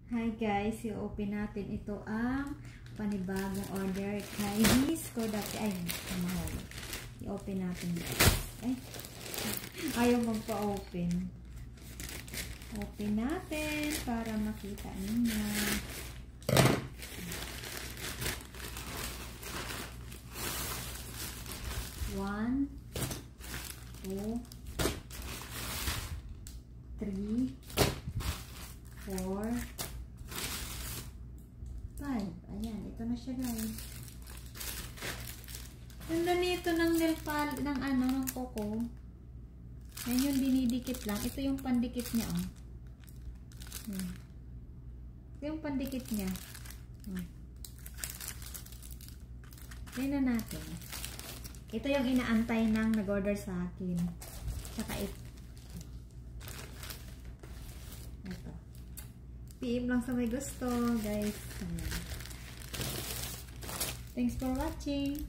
Hi guys, i-open natin. Ito ang panibagong order kay Miss Kodaki. Ay, mahal. I-open natin guys. Ay, ayaw magpa-open. Open natin para makita ninyo. One, two, 3, 4, 5. Ayan, ito na siya guys. Ganda nito ng nail polish, ng Coco. Yan yung dinidikit lang. Ito yung pandikit niya, oh. Ito yung pandikit niya. Tingnan natin. Ito yung inaantay ng nag-order sa akin. Saka ito. Ito. PM lang sa may gusto, guys. Thanks for watching.